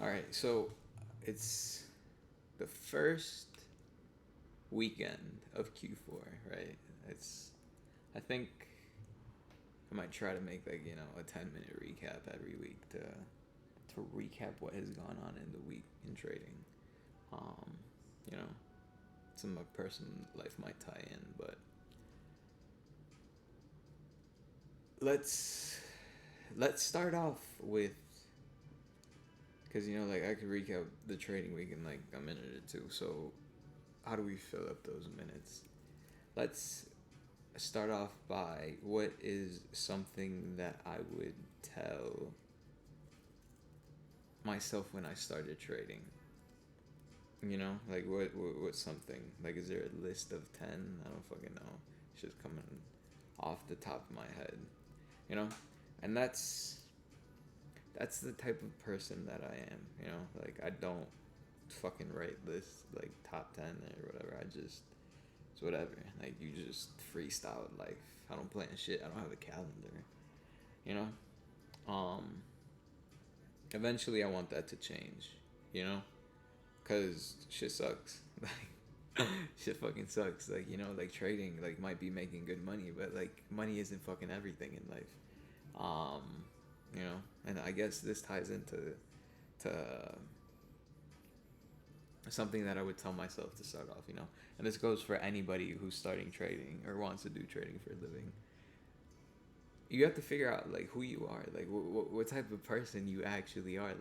All right, so it's the first weekend of Q4, right? It's I think I might try to make like, a 10-minute recap every week to recap what has gone on in the week in trading. Um, you know, some of my personal life might tie in, but let's let's start off with, because like I could recap the trading week in like a minute or two. So how do we fill up those minutes? Let's start off by what is something that I would tell myself when I started trading. Like what's something? Like, is there a list of 10? I don't fucking know. It's just coming off the top of my head. You know, and that's the type of person that I am. Like I don't fucking write lists like top 10 or whatever. It's whatever. Like, you just freestyle life. I don't plan shit. I don't have a calendar. You know. Um. Eventually, I want that to change. You know, cause shit sucks. Like, shit fucking sucks. Like, like trading like might be making good money, but like money isn't fucking everything in life. Um. And I guess this ties into to something that I would tell myself to start off. And this goes for anybody who's starting trading or wants to do trading for a living. You have to figure out like who you are, like what type of person you actually are.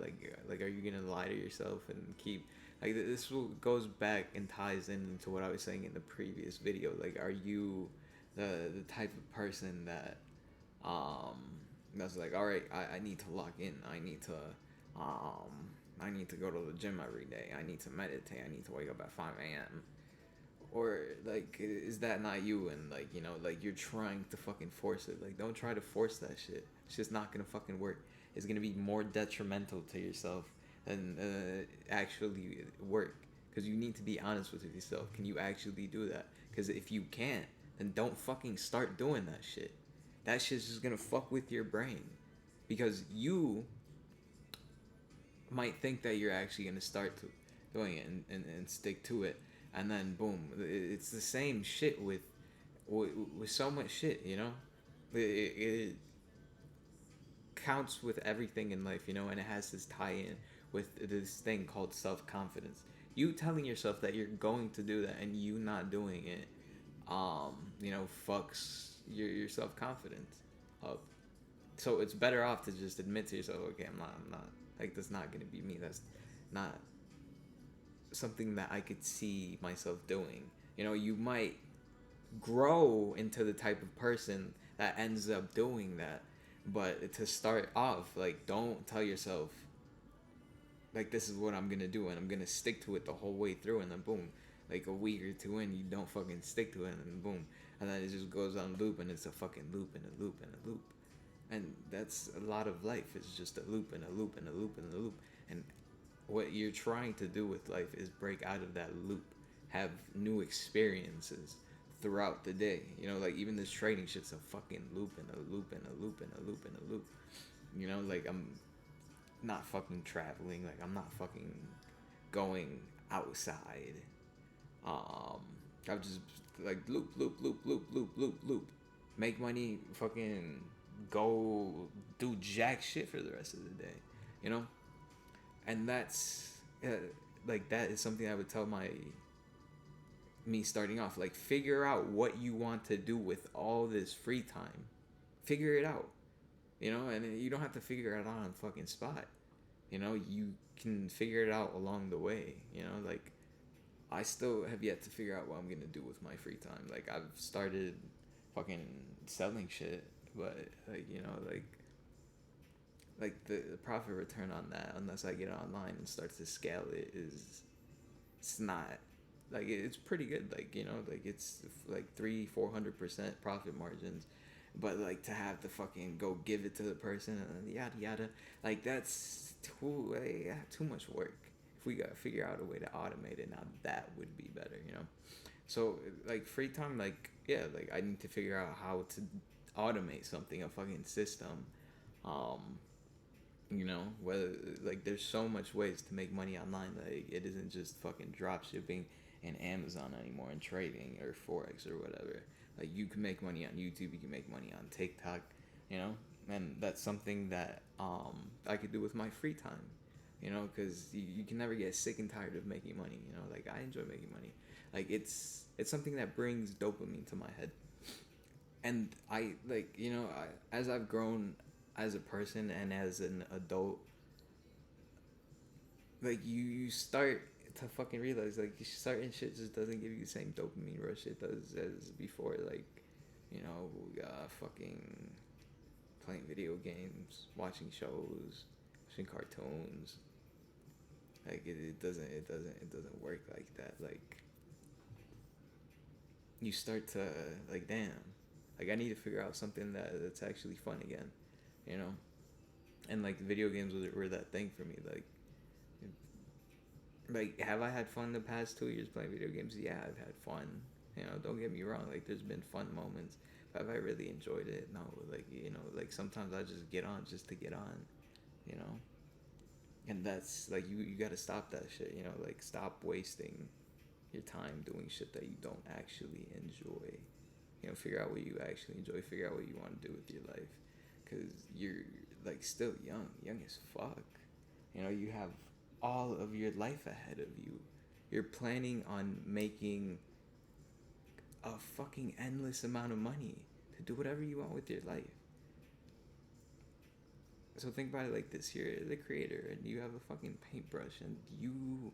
Like, are you gonna lie to yourself and keep like this goes back and ties into what I was saying in the previous video. Like, are you the type of person that um that's like, all right, I need to lock in, um I need to go to the gym every day, I need to meditate, I need to wake up at 5 a.m., or like, is that not you? And like, like you're trying to fucking force it. Like, don't try to force that shit. It's just not gonna fucking work. It's gonna be more detrimental to yourself than actually work, because you need to be honest with yourself. Can you actually do that? Because if you can't, then don't fucking start doing that shit. That shit's just gonna fuck with your brain, because you might think that you're actually gonna start to doing it and stick to it, and then boom, it's the same shit with so much shit. It counts with everything in life, and it has this tie-in with this thing called self-confidence. You telling yourself that you're going to do that and you not doing it, fucks your self-confidence up. So it's better off to just admit to yourself, okay, I'm not, like, that's not gonna be me. That's not something that I could see myself doing. You might grow into the type of person that ends up doing that, but to start off, like, don't tell yourself like, this is what I'm gonna do and I'm gonna stick to it the whole way through, and then boom, like a week or two in, you don't fucking stick to it, and then boom, and then it just goes on loop, and it's a fucking loop and a loop and a loop. And that's a lot of life. It's just a loop and a loop and a loop and a loop. And what you're trying to do with life is break out of that loop, have new experiences throughout the day. Like, even this trading shit's a fucking loop and a loop and a loop and a loop and a loop. Like, I'm not fucking traveling. Like, I'm not fucking going outside. Um, I'm just like loop, loop, loop, loop, loop, loop, loop. Make money, fucking go do jack shit for the rest of the day, you know? And that's like, that is something I would tell me starting off. Like, figure out what you want to do with all this free time. Figure it out, and you don't have to figure it out on fucking spot. You can figure it out along the way. Like, I still have yet to figure out what I'm gonna do with my free time. Like, I've started fucking selling shit, but like, like the profit return on that, unless I get it online and start to scale it, is it's not like, it's pretty good. Like, like, it's like 300-400% profit margins, but like, to have to fucking go give it to the person and yada yada, like, that's too much work. If we gotta figure out a way to automate it, now that would be better. So like, free time, like, yeah, like, I need to figure out how to automate something, a fucking system, um You know, whether like there's so much ways to make money online. Like it isn't just fucking drop shipping and Amazon anymore and trading or forex or whatever. Like you can make money on YouTube, you can make money on TikTok, you know, and that's something that I could do with my free time, you know, because you can never get sick and tired of making money. You know, like I enjoy making money. Like it's something that brings dopamine to my head, and I like, you know, as I've grown as a person and as an adult, like you start to fucking realize like certain shit just doesn't give you the same dopamine rush it does as before. Like, you know, fucking playing video games, watching shows, watching cartoons. Like it doesn't work like that. Like you start to like, damn, like I need to figure out something that's actually fun again, you know. And like video games were that thing for me. Like, have I had fun the past 2 years playing video games? Yeah, I've had fun. You know, don't get me wrong. Like, there's been fun moments. But have I really enjoyed it? No. Like, you know, like sometimes I just get on just to get on. You know, and that's like you got to stop that shit. You know, like stop wasting your time doing shit that you don't actually enjoy. You know, figure out what you actually enjoy. Figure out what you want to do with your life, because you're like still young as fuck. You know, you have all of your life ahead of you. You're planning on making a fucking endless amount of money to do whatever you want with your life. So think about it like this: you're the creator, and you have a fucking paintbrush, and you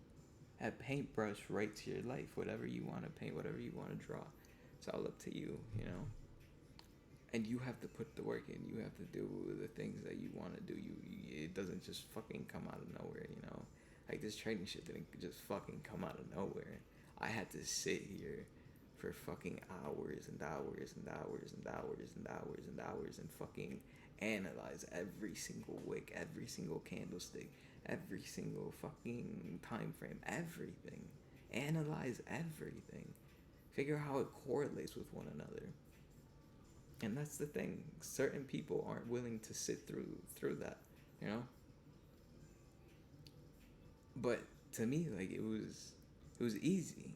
that paintbrush writes your life. Whatever you want to paint, whatever you want to draw, it's all up to you. You know, and you have to put the work in. You have to do the things that you want to do. It doesn't just fucking come out of nowhere. You know, like this training shit didn't just fucking come out of nowhere. I had to sit here for fucking hours and hours and hours and hours and hours and hours and fucking analyze every single wick, every single candlestick, every single fucking time frame, everything. Analyze everything. Figure out how it correlates with one another. And that's the thing. Certain people aren't willing to sit through that, you know? But to me, like it was easy.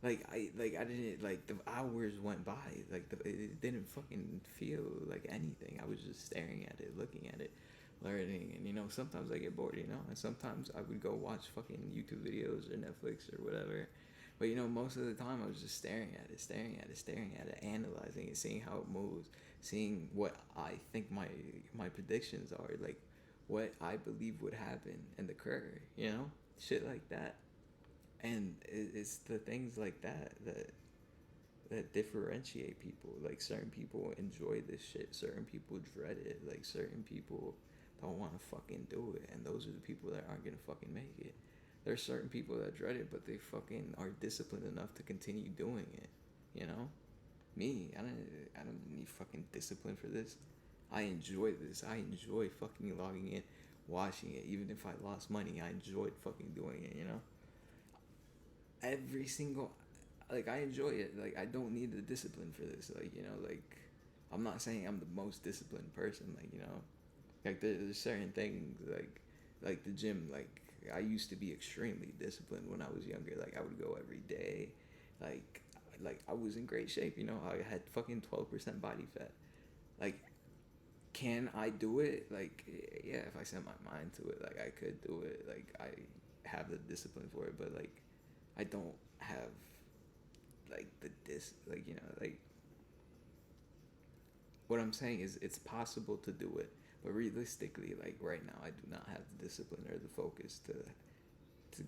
I didn't like the hours went by. It didn't fucking feel like anything. I was just staring at it, looking at it, learning, and you know, sometimes I get bored, you know, and sometimes I would go watch fucking YouTube videos or Netflix or whatever. But you know, most of the time I was just staring at it, staring at it, analyzing it, seeing how it moves, seeing what I think my predictions are, like what I believe would happen and occur, you know, shit like that. And it's the things like that differentiate people. Like certain people enjoy this shit, certain people dread it, like certain people don't want to fucking do it, and those are the people that aren't gonna fucking make it. There's certain people that dread it, but they fucking are disciplined enough to continue doing it. You know, me, I don't need fucking discipline for this. I enjoy this. I enjoy fucking logging in, watching it. Even if I lost money, I enjoyed fucking doing it. You know, every single, like I enjoy it. Like I don't need the discipline for this. Like, you know, like I'm not saying I'm the most disciplined person. Like, you know, like there's certain things like the gym. Like I used to be extremely disciplined when I was younger. Like I would go every day. Like like I was in great shape. You know, I had fucking 12% body fat. Like, can I do it? Like, yeah, if I set my mind to it, like I could do it. Like I have the discipline for it, but like I don't have like like, you know, like what I'm saying is it's possible to do it, but realistically, like right now, I do not have the discipline or the focus to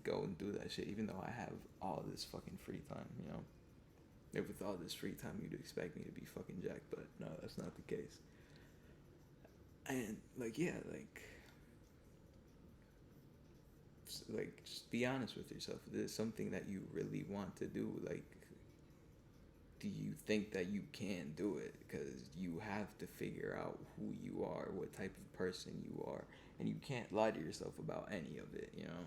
go and do that shit. Even though I have all this fucking free time, you know. If with all this free time, you'd expect me to be fucking jacked, but no, that's not the case. And like, yeah, like just be honest with yourself. If there's something that you really want to do, like do you think that you can do it? Because you have to figure out who you are, what type of person you are, and you can't lie to yourself about any of it, you know.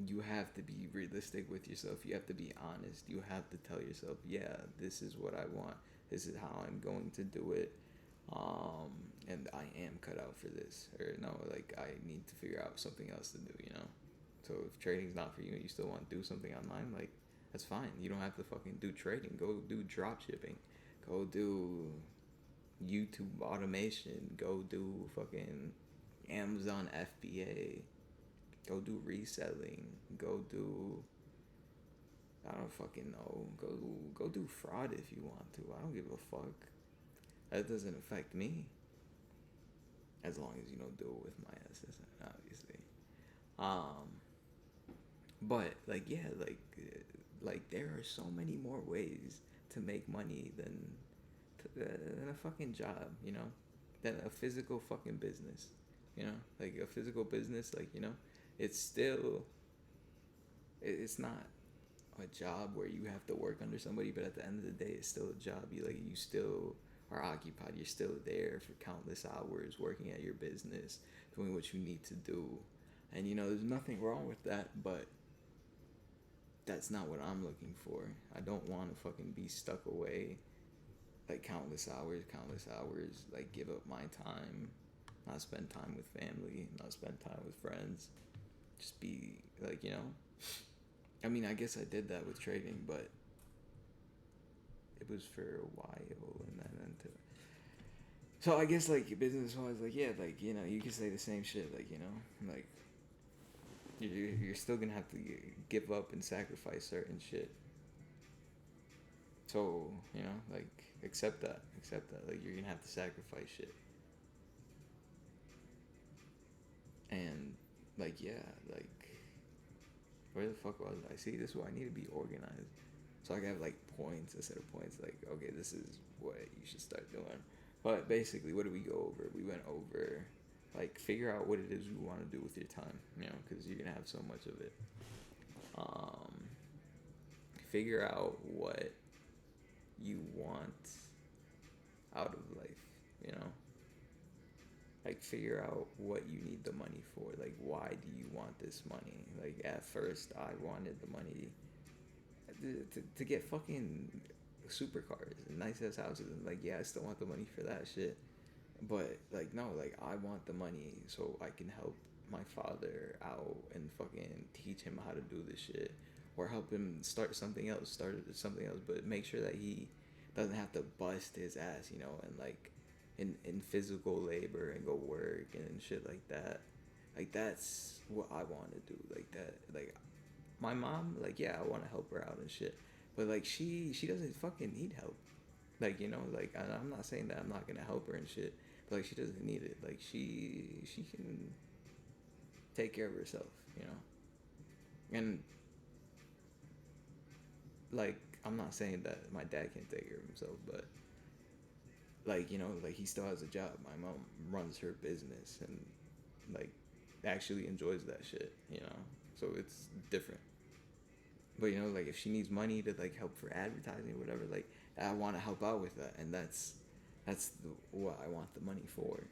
You have to be realistic with yourself. You have to be honest. You have to tell yourself, yeah, this is what I want. This is how I'm going to do it. Um, and I am cut out for this, or no, like I need to figure out something else to do, you know. So if trading's not for you and you still want to do something online, like that's fine. You don't have to fucking do trading. Go do drop shipping. Go do YouTube automation. Go do fucking Amazon FBA. Go do reselling. Go do, I don't fucking know. Go do fraud if you want to. I don't give a fuck. That doesn't affect me. As long as you don't do it with my assistant, obviously. Um, but like yeah, like there are so many more ways to make money than a fucking job, you know, than a physical fucking business, you know, like a physical business, like you know, it's still it's not a job where you have to work under somebody, but at the end of the day, it's still a job. You still are occupied. You're still there for countless hours working at your business, doing what you need to do, and you know there's nothing wrong with that, but that's not what I'm looking for. I don't want to fucking be stuck away like countless hours, like give up my time, not spend time with family, not spend time with friends, just be like, you know. I mean, I guess I did that with trading, but it was for a while, and then into. So I guess like business wise, like yeah, like you know, you can say the same shit, like you know, like you're still gonna have to give up and sacrifice certain shit. So you know, like accept that, like you're gonna have to sacrifice shit, and like yeah, like where the fuck was I? See, this is why I need to be organized. So I can have like points instead of points. Like, okay, this is what you should start doing. But basically, what did we go over? We went over like figure out what it is you want to do with your time. You know, because you're gonna have so much of it. Um, Figure out what you want out of life. You know, like figure out what you need the money for. Like, why do you want this money? Like, at first, I wanted the money to get fucking supercars and nice ass houses, and like yeah, I still want the money for that shit, but like no, like I want the money so I can help my father out and fucking teach him how to do this shit, or help him start something else, but make sure that he doesn't have to bust his ass, you know, and like in physical labor and go work and shit like that. Like that's what I want to do. Like that, like my mom, like yeah, I want to help her out and shit, but like she doesn't fucking need help. Like you know, like I'm not saying that I'm not gonna help her and shit, but like she doesn't need it. Like she can take care of herself, you know. And like I'm not saying that my dad can't take care of himself, but like you know, like he still has a job. My mom runs her business and like actually enjoys that shit, you know. So it's different. But you know, like if she needs money to like help for advertising or whatever, like I want to help out with that, and what I want the money for.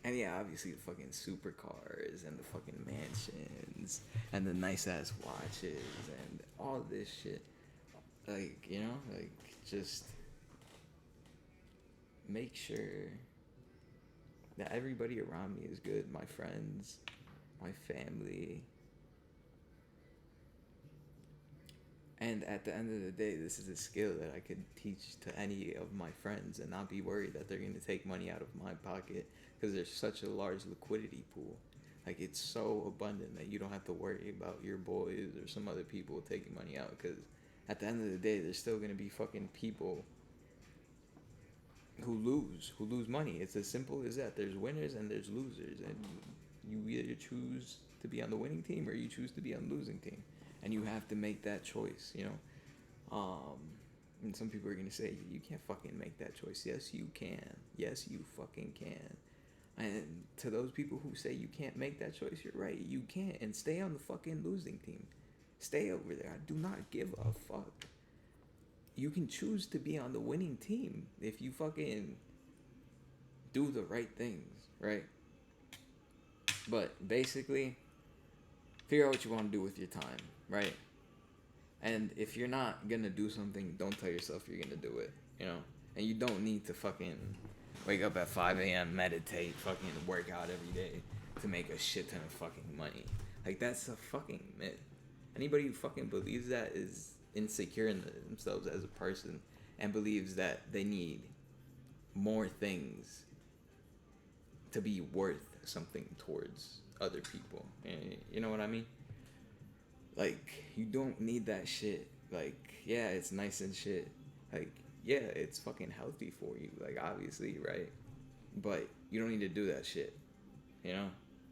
And yeah, obviously the fucking supercars and the fucking mansions and the nice ass watches and all this shit. Like you know, like just make sure that everybody around me is good. My friends, my family, and at the end of the day, this is a skill that I could teach to any of my friends and not be worried that they're going to take money out of my pocket because there's such a large liquidity pool. Like, it's so abundant that you don't have to worry about your boys or some other people taking money out because at the end of the day, there's still going to be fucking people who lose money. It's as simple as that. There's winners and there's losers, and you either choose to be on the winning team or you choose to be on the losing team, and you have to make that choice. You know, and some people are gonna say you can't fucking make that choice. Yes, you can. Yes, you fucking can. And to those people who say you can't make that choice, you're right. You can't, and stay on the fucking losing team. Stay over there. I do not give a fuck. You can choose to be on the winning team if you fucking do the right things, right? But basically, figure out what you want to do with your time, right? And if you're not gonna do something, don't tell yourself you're gonna do it. You know, And you don't need to fucking wake up at 5 a.m., meditate, fucking work out every day to make a shit ton of fucking money. Like, that's a fucking myth. Anybody who fucking believes that is insecure in themselves as a person and believes that they need more things to be worth something towards other people. You know what I mean? Like, you don't need that shit. Like, yeah, it's nice and shit. Like, yeah, it's fucking healthy for you. Like, obviously, right? But you don't need to do that shit. You know?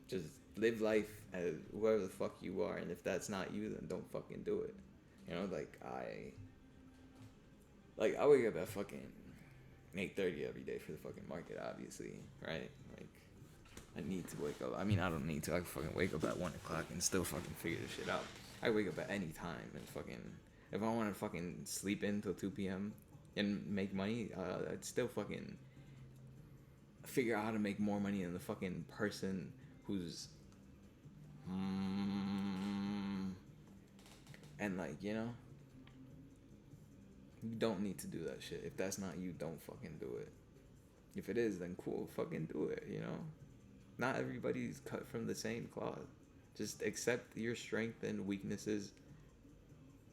Just live life as whoever the fuck you are. And if that's not you, then don't fucking do it. You know, I wake up at fucking 8:30 every day for the fucking market, obviously, right? Like, I need to wake up. I mean, I don't need to. I can fucking wake up at 1 o'clock and still fucking figure this shit out. I wake up at any time and fucking, if I want to fucking sleep in till 2 p.m. and make money, I'd still fucking figure out how to make more money than the fucking person who's, and like, you know, you don't need to do that shit. If that's not you, don't fucking do it. If it is, then cool, fucking do it, you know? Not everybody's cut from the same cloth. Just accept your strength and weaknesses.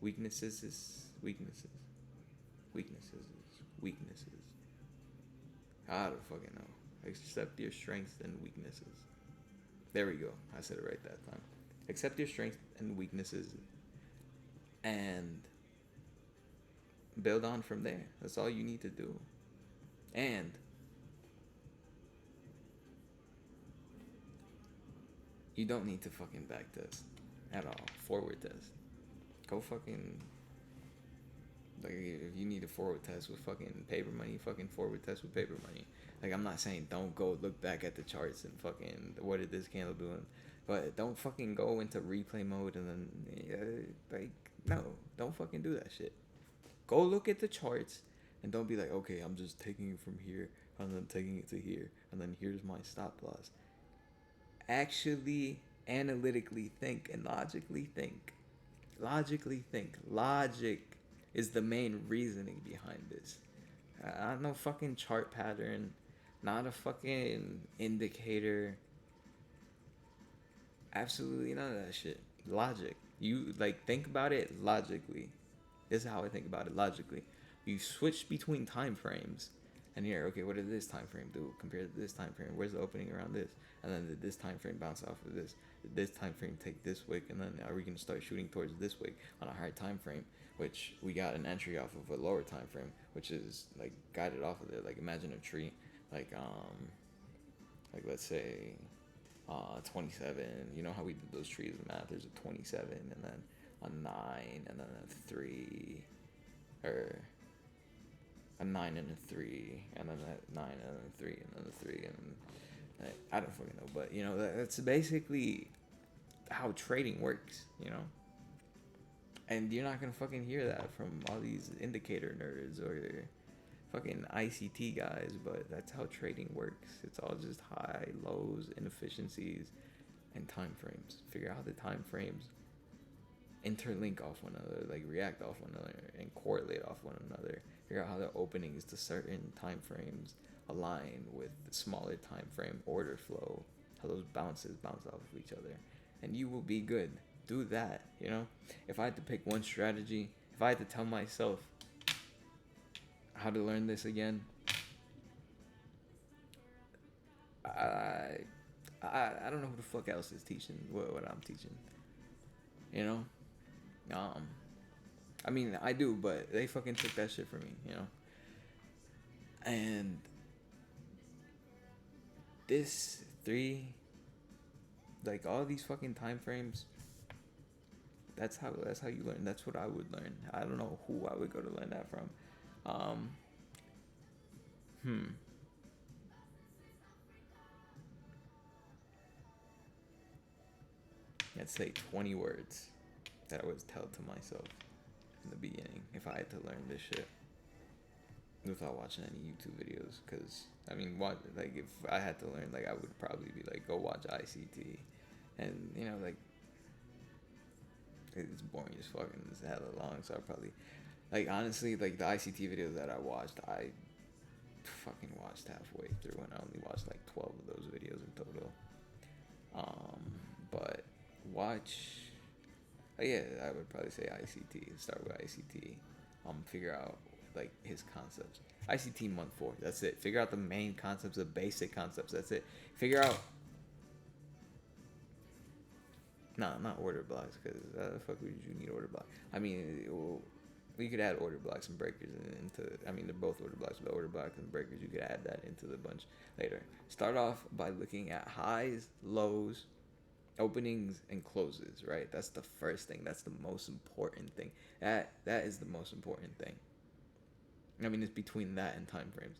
Weaknesses is weaknesses. Weaknesses is weaknesses. I don't fucking know. Accept your strengths and weaknesses. There we go. I said it right that time. Accept your strengths and weaknesses and build on from there. That's all you need to do. And you don't need to fucking back test at all. Forward test. Go fucking, like, if you need a forward test with fucking paper money, fucking forward test with paper money. Like, I'm not saying don't go look back at the charts and fucking, what did this candle do? But don't fucking go into replay mode and then, like, no, don't fucking do that shit. Go look at the charts and don't be like, okay, I'm just taking it from here and then taking it to here and then here's my stop loss. Actually analytically think and logically think. Logically think. Logic is the main reasoning behind this. Not no fucking chart pattern. Not a fucking indicator. Absolutely none of that shit. Logic. You, like, think about it logically. This is how I think about it logically. You switch between time frames, and you're okay. What did this time frame do compared to this time frame? Where's the opening around this? And then did this time frame bounce off of this? Did this time frame take this wick? And then are we gonna start shooting towards this wick on a higher time frame? Which we got an entry off of a lower time frame, which is like guided off of it. Like, imagine a tree, like let's say 27. You know how we did those trees in math? There's a 27 and then a 9 and then a 3, or a 9 and a 3 and then a 9 and a 3 and then a 3 and I don't fucking know, but you know, that's basically how trading works, you know. And you're not gonna fucking hear that from all these indicator nerds or fucking ICT guys, but that's how trading works. It's all just high, lows, inefficiencies, and time frames. Figure out how the time frames interlink off one another, like react off one another, and correlate off one another. Figure out how the openings to certain time frames align with the smaller time frame order flow, how those bounces bounce off of each other, and you will be good. Do that, you know. If I had to pick one strategy, if I had to tell myself how to learn this again, I don't know who the fuck else is teaching what I'm teaching, you know. I mean, I do, but they fucking took that shit from me, you know. And this 3, like, all these fucking time frames, that's how you learn. That's what I would learn. I don't know who I would go to learn that from. Let's say 20 words that I would tell to myself in the beginning if I had to learn this shit without watching any YouTube videos. Because, I mean, what, like, if I had to learn, like, I would probably be like, go watch ICT. And, you know, like, it's boring as fuck and it's hella long, so I probably, like, honestly, like, the ICT videos that I watched, I fucking watched halfway through, and I only watched like 12 of those videos in total. But watch. Oh yeah, I would probably say ICT. Start with ICT. Figure out like his concepts. ICT month 4. That's it. Figure out the main concepts, the basic concepts. That's it. Figure out. No, not order blocks, because the fuck would you need order blocks? I mean, we could add order blocks and breakers into. I mean, they're both order blocks, but order blocks and breakers, you could add that into the bunch later. Start off by looking at highs, lows, openings, and closes. Right, that's the first thing. That's the most important thing. That is the most important thing. I mean, it's between that and time frames.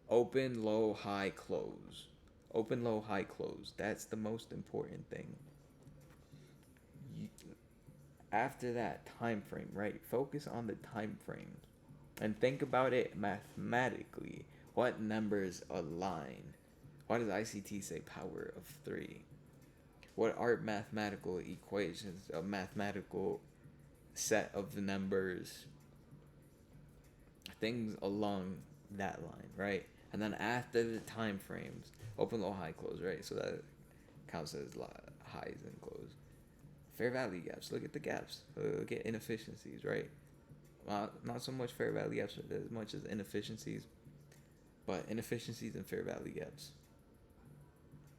Open, low, high, close. Open, low, high, close. That's the most important thing. You, after that, time frame, right? Focus on the time frame and think about it mathematically. What numbers align? Why does ICT say power of 3? What are mathematical equations, a mathematical set of numbers, things along that line, right? And then after the time frames, open, low, high, close, right? So that counts as highs and close. Fair value gaps. Look at the gaps. Look at inefficiencies, right? Not so much fair value gaps as much as inefficiencies, but inefficiencies and fair value gaps.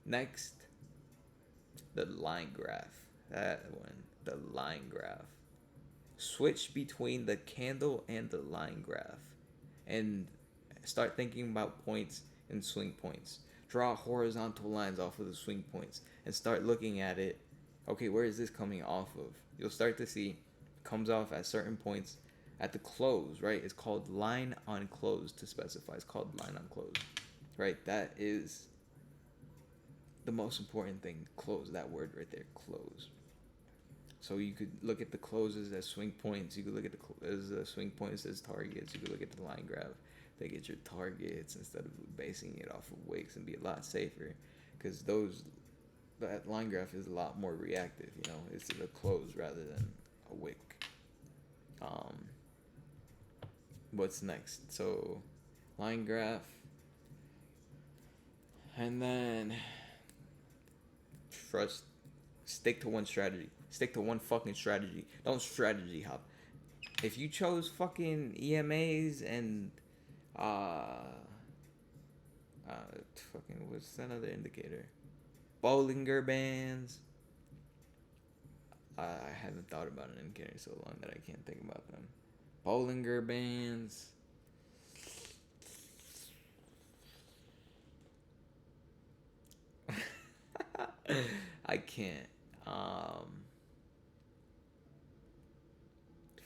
Next, the line graph. That one, the line graph. Switch between the candle and the line graph and start thinking about points and swing points. Draw horizontal lines off of the swing points and start looking at it. Okay, where is this coming off of? You'll start to see comes off at certain points at the close, right? It's called line on close to specify. It's called line on close, right? That is the most important thing. Close, that word right there, close. So you could look at the closes as swing points. You could look at the swing points as targets. You could look at the line graph. They get your targets instead of basing it off of wicks, and be a lot safer, because that line graph is a lot more reactive. You know, it's a close rather than a wick. What's next? So, line graph, and then stick to one strategy. Stick to one fucking strategy. Don't strategy hop. If you chose fucking EMAs and fucking what's another indicator? Bollinger Bands. I haven't thought about an indicator so long that I can't think about them. Bollinger Bands. I can't.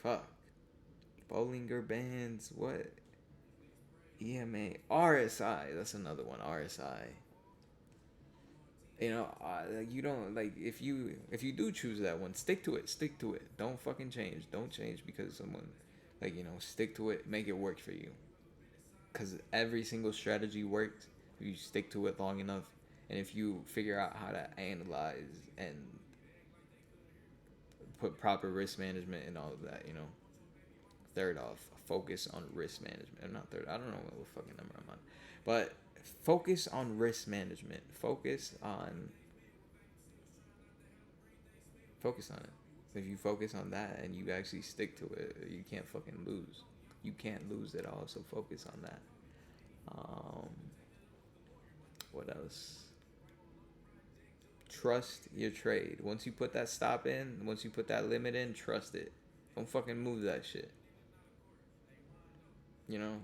Fuck. Bollinger Bands. What? EMA. RSI. That's another one. RSI. You know, you don't like if you do choose that one, stick to it. Stick to it. Don't fucking change. Don't change because someone, stick to it. Make it work for you. Because every single strategy works if you stick to it long enough, and if you figure out how to analyze and put proper risk management and all of that. You know. Third off, focus on risk management. Or not third. I don't know what fucking number I'm on, but focus on risk management. Focus on it. If you focus on that and you actually stick to it, you can't fucking lose. You can't lose at all. So focus on that. What else? Trust your trade. Once you put that stop in, once you put that limit in, trust it. Don't fucking move that shit. You know,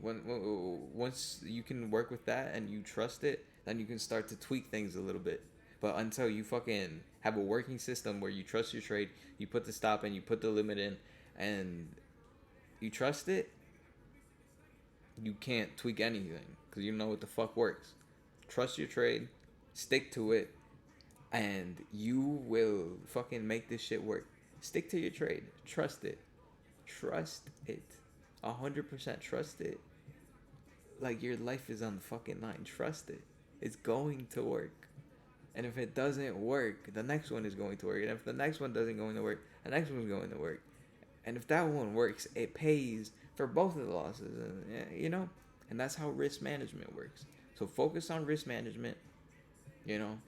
once you can work with that and you trust it, then you can start to tweak things a little bit. But until you fucking have a working system where you trust your trade, you put the stop in, you put the limit in, and you trust it, you can't tweak anything because you know what the fuck works. Trust your trade, stick to it, and you will fucking make this shit work. Stick to your trade. Trust it. Trust it. 100% trust it. Like your life is on the fucking line. Trust it. It's going to work. And if it doesn't work, the next one is going to work. And if the next one doesn't going to work, the next one's going to work. And if that one works, it pays for both of the losses. And you know, And that's how risk management works. So focus on risk management, you know.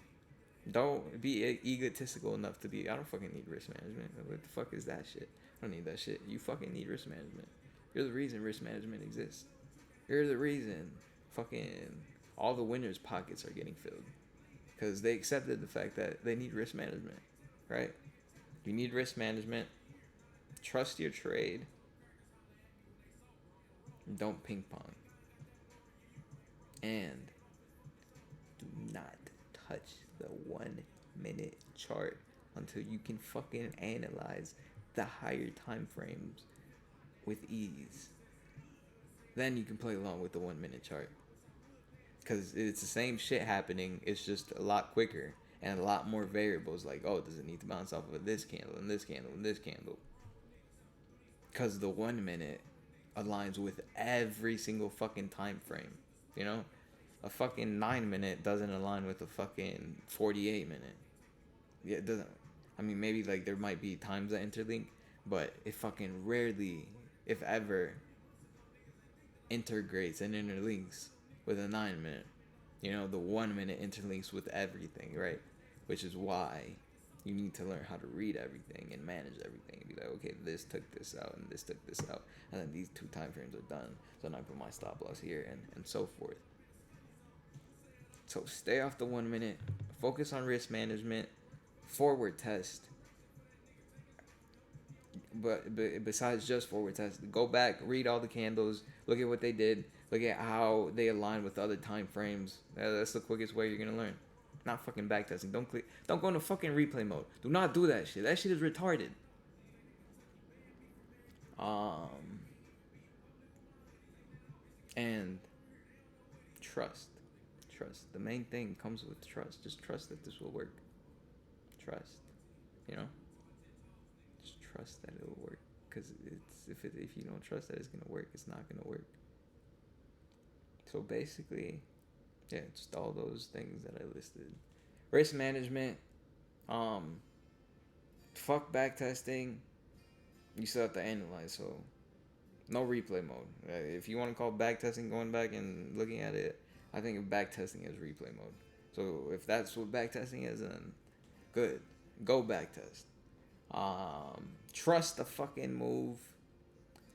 Don't be egotistical enough to be, I don't fucking need risk management. What the fuck is that shit? I don't need that shit. You fucking need risk management. You're the reason risk management exists. You're the reason fucking all the winners' pockets are getting filled. Because they accepted the fact that they need risk management, right? You need risk management. Trust your trade. Don't ping pong. And do not touch the 1 minute chart until you can fucking analyze the higher time frames with ease. Then you can play along with the 1 minute chart. Because it's the same shit happening, it's just a lot quicker and a lot more variables. Like, oh, does it need to bounce off of this candle and this candle and this candle? Because the 1 minute aligns with every single fucking time frame, you know? A fucking 9 minute doesn't align with a fucking 48 minute. Yeah, it doesn't. I mean, maybe like there might be times that interlink, but it fucking rarely, if ever, integrates and interlinks with a 9 minute. You know, the 1 minute interlinks with everything, right? Which is why you need to learn how to read everything and manage everything. Be like, okay, this took this out and this took this out, and then these two time frames are done. So now I put my stop loss here and so forth. So stay off the 1 minute. Focus on risk management. Forward test. But besides just forward test, go back, read all the candles, look at what they did, look at how they align with other time frames. That's the quickest way you're gonna learn. Not fucking backtesting. Don't go into fucking replay mode. Do not do that shit. That shit is retarded. And trust. The main thing comes with trust. Just trust that this will work. Trust. You know? Just trust that it'll work. Because if you don't trust that it's gonna work, it's not gonna work. So basically, yeah, just all those things that I listed. Risk management. Fuck back testing. You still have to analyze. So no replay mode. If you want to call back testing going back and looking at it, I think of back testing as replay mode. So if that's what back testing is, then good. Go back test. Trust the fucking move.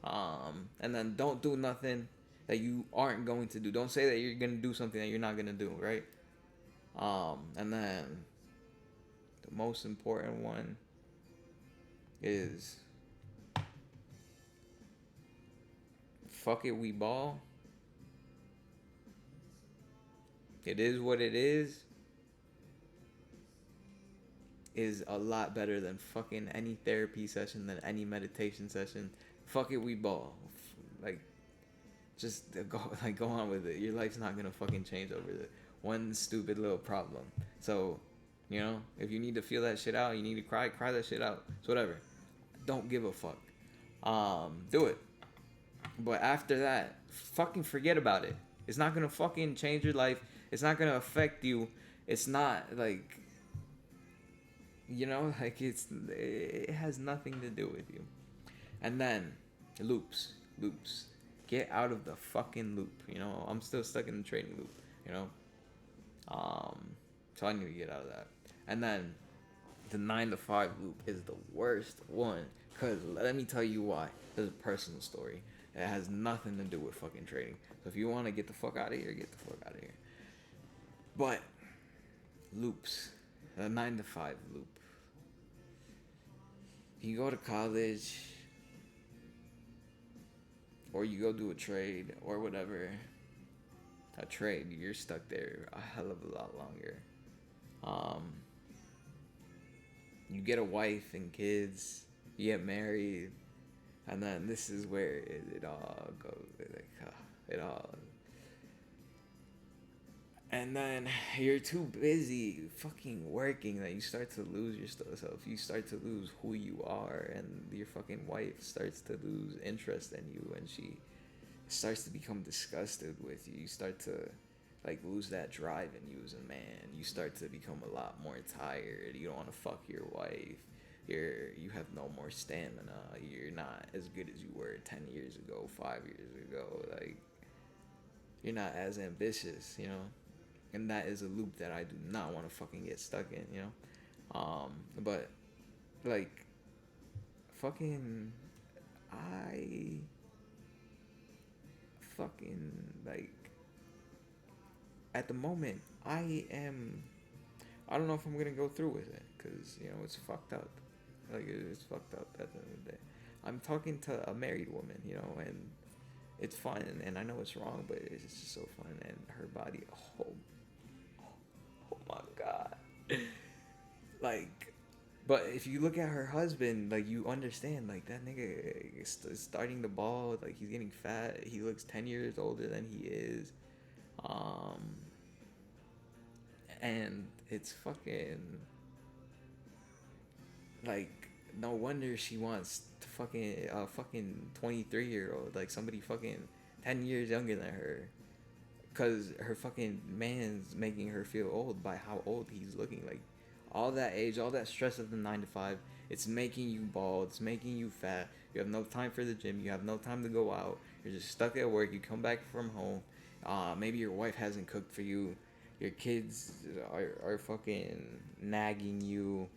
And then don't do nothing that you aren't going to do. Don't say that you're gonna do something that you're not gonna do, right? And then the most important one is fuck it, we ball. It is what it is a lot better than fucking any therapy session, than any meditation session. Fuck it, we ball. Like, just go on with it. Your life's not gonna fucking change over the one stupid little problem. So, you know, if you need to feel that shit out, you need to cry that shit out. So whatever. Don't give a fuck. Do it. But after that, fucking forget about it. It's not gonna fucking change your life. It's not gonna affect you. It's not like, you know, like it has nothing to do with you. And then loops. Get out of the fucking loop. You know, I'm still stuck in the trading loop. You know, so I need to get out of that. And then the 9 to 5 loop is the worst one. Cause let me tell you why. There's a personal story. It has nothing to do with fucking trading. So if you want to get the fuck out of here, get the fuck out of here. But loops, the 9 to 5 loop. You go to college, or you go do a trade, or whatever. A trade, you're stuck there a hell of a lot longer. You get a wife and kids, you get married, and then this is where it all goes. It all. And then you're too busy fucking working that you start to lose yourself. You start to lose who you are, and your fucking wife starts to lose interest in you, and she starts to become disgusted with you. You start to like lose that drive in you as a man. You start to become a lot more tired. You don't want to fuck your wife. You have no more stamina. You're not as good as you were 10 years ago, 5 years ago. Like, you're not as ambitious, you know, and that is a loop that I do not want to fucking get stuck in, you know. But like, fucking, I fucking like at the moment I am. I don't know if I'm gonna go through with it because you know it's fucked up. Like it's fucked up at the end of the day. I'm talking to a married woman, you know, and it's fun, and I know it's wrong, but it's just so fun. And her body, oh my god, like. But if you look at her husband, like you understand, like that nigga is starting to ball, like he's getting fat. He looks 10 years older than he is, um, and it's fucking like no wonder she wants to fucking 23-year-old, like somebody fucking 10 years younger than her, cause her fucking man's making her feel old by how old he's looking. Like all that age, all that stress of the 9 to 5, it's making you bald, it's making you fat. You have no time for the gym, you have no time to go out. You're just stuck at work. You come back from home. Maybe your wife hasn't cooked for you. Your kids are fucking nagging you.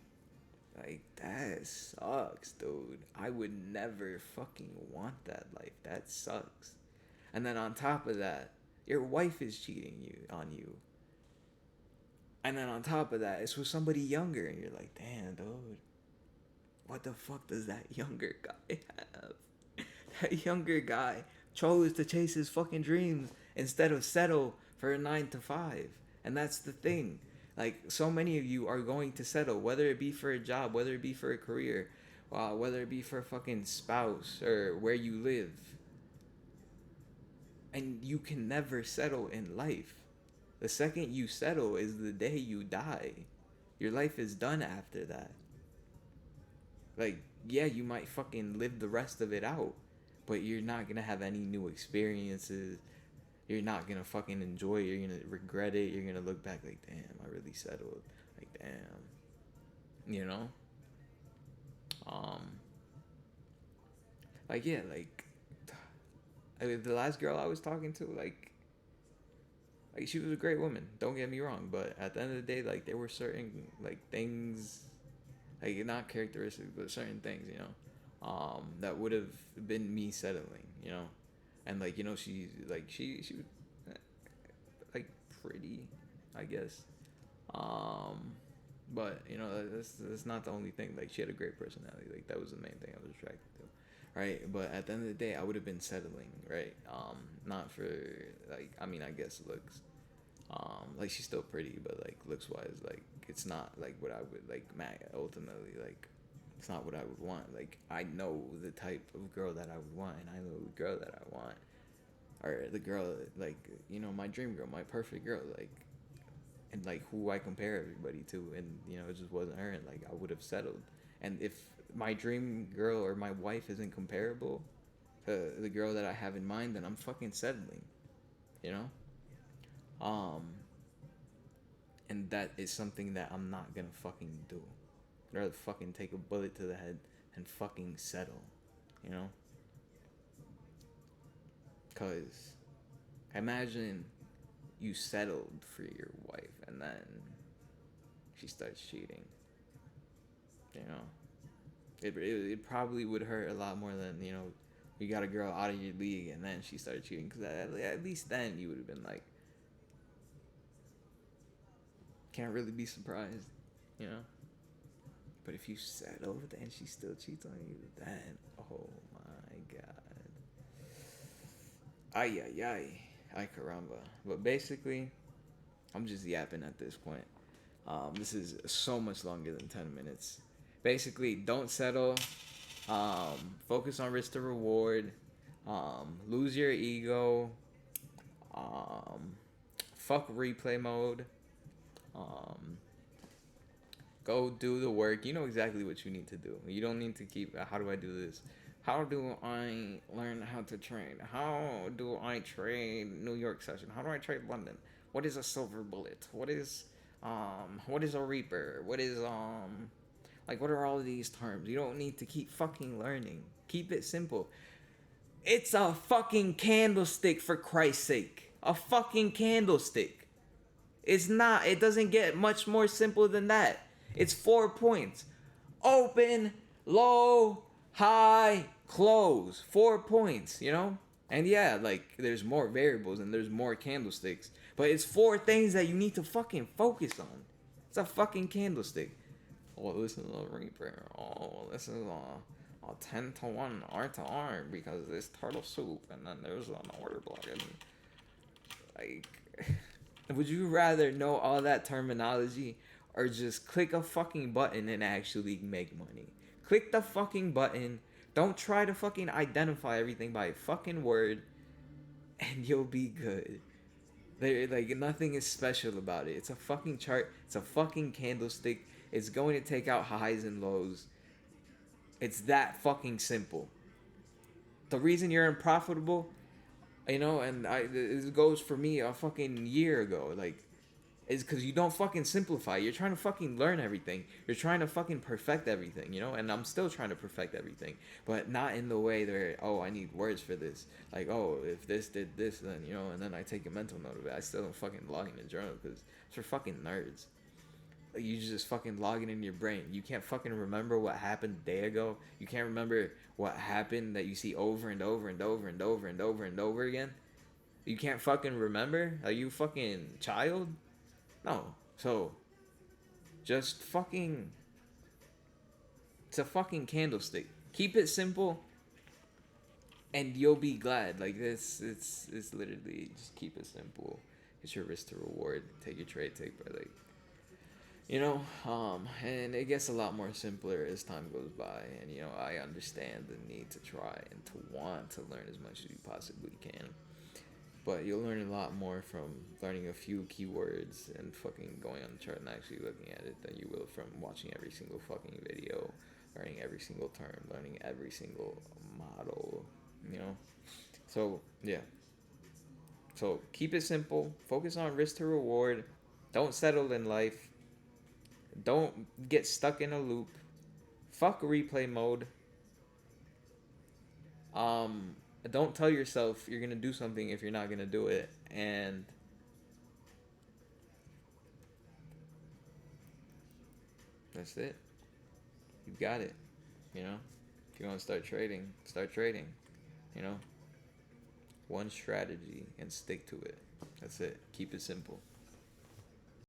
Like that sucks, dude. I would never fucking want that life. That sucks. And then on top of that, your wife is cheating you on you. And then on top of that, it's with somebody younger, and you're like, damn, dude, what the fuck does that younger guy have? That younger guy chose to chase his fucking dreams instead of settle for a 9 to 5. And that's the thing. Like, so many of you are going to settle, whether it be for a job, whether it be for a career, whether it be for a fucking spouse or where you live. And you can never settle in life. The second you settle is the day you die. Your life is done after that. Like, yeah, you might fucking live the rest of it out, but you're not gonna have any new experiences. You're not gonna fucking enjoy it. You're gonna regret it. You're gonna look back like, damn, I really settled. Like, damn, you know. Um, like yeah, like the last girl I was talking to, like she was a great woman. Don't get me wrong, but at the end of the day, like there were certain like things, like not characteristics, but certain things, you know, that would have been me settling, you know, and like you know she was like pretty, I guess, but you know that's not the only thing. Like she had a great personality. Like that was the main thing I was attracted to, right? But at the end of the day, I would have been settling, right? Not for like I mean I guess looks. Like she's still pretty, but like looks wise, like it's not like what I would like. Ultimately, like it's not what I would want. Like I know the type of girl that I would want, and I know the girl that I want, or the girl like you know my dream girl, my perfect girl, like and like who I compare everybody to, and you know it just wasn't her, and like I would have settled. And if my dream girl or my wife isn't comparable to the girl that I have in mind, then I'm fucking settling, you know. Um, and that is something that I'm not gonna fucking do. I'd rather fucking take a bullet to the head and fucking settle, you know. Cause imagine you settled for your wife and then she starts cheating. You know, it probably would hurt a lot more than you know. You got a girl out of your league and then she started cheating. Cause at least then you would have been like, can't really be surprised, you know. But if you settle and she still cheats on you, then oh my god, ay ay ay, ay caramba. But basically, I'm just yapping at this point. This is so much longer than 10 minutes. Basically, don't settle. Focus on risk to reward. Lose your ego. Um, fuck replay mode. Um, Go do the work. You know exactly what you need to do. You don't need to keep, how do I do this? How do I learn how to trade? How do I trade New York session? How do I trade London? What is a silver bullet? What is a reaper? Like what are all of these terms? You don't need to keep fucking learning. Keep it simple. It's a fucking candlestick for Christ's sake. A fucking candlestick. It's not. It doesn't get much more simple than that. It's 4 points. Open, low, high, close. 4 points, you know? And yeah, like, there's more variables and there's more candlesticks. But it's 4 things that you need to fucking focus on. It's a fucking candlestick. Oh, this is a Reaper. Oh, this is a 10 to 1 R to R because it's turtle soup. And then there's an order block. And, like, would you rather know all that terminology or just click a fucking button and actually make money? Click the fucking button. Don't try to fucking identify everything by a fucking word, and you'll be good. There, like, nothing is special about it. It's a fucking chart. It's a fucking candlestick. It's going to take out highs and lows. It's that fucking simple. The reason you're unprofitable, you know, and it goes for me a fucking year ago, like, is because you don't fucking simplify. You're trying to fucking learn everything. You're trying to fucking perfect everything, you know? And I'm still trying to perfect everything. But not in the way that, oh, I need words for this. Like, oh, if this did this, then, you know, and then I take a mental note of it. I still don't fucking log in the journal because it's for fucking nerds. Like, you just fucking log it in your brain. You can't fucking remember what happened a day ago. You can't remember what happened that you see over and over and over and over and over and over again. You can't fucking remember? Are you fucking child? No. So, just fucking... It's a fucking candlestick. Keep it simple, and you'll be glad. Like, this, it's literally just keep it simple. It's your risk to reward. Take your trade, like... You know, and it gets a lot more simpler as time goes by. And, you know, I understand the need to try and to want to learn as much as you possibly can. But you'll learn a lot more from learning a few keywords and fucking going on the chart and actually looking at it than you will from watching every single fucking video, learning every single term, learning every single model, you know? So, yeah. So, keep it simple. Focus on risk to reward. Don't settle in life. Don't get stuck in a loop. Fuck replay mode. Don't tell yourself you're gonna do something if you're not gonna do it. And that's it. You got it. You know? If you want to start trading, start trading. You know? One strategy and stick to it. That's it. Keep it simple.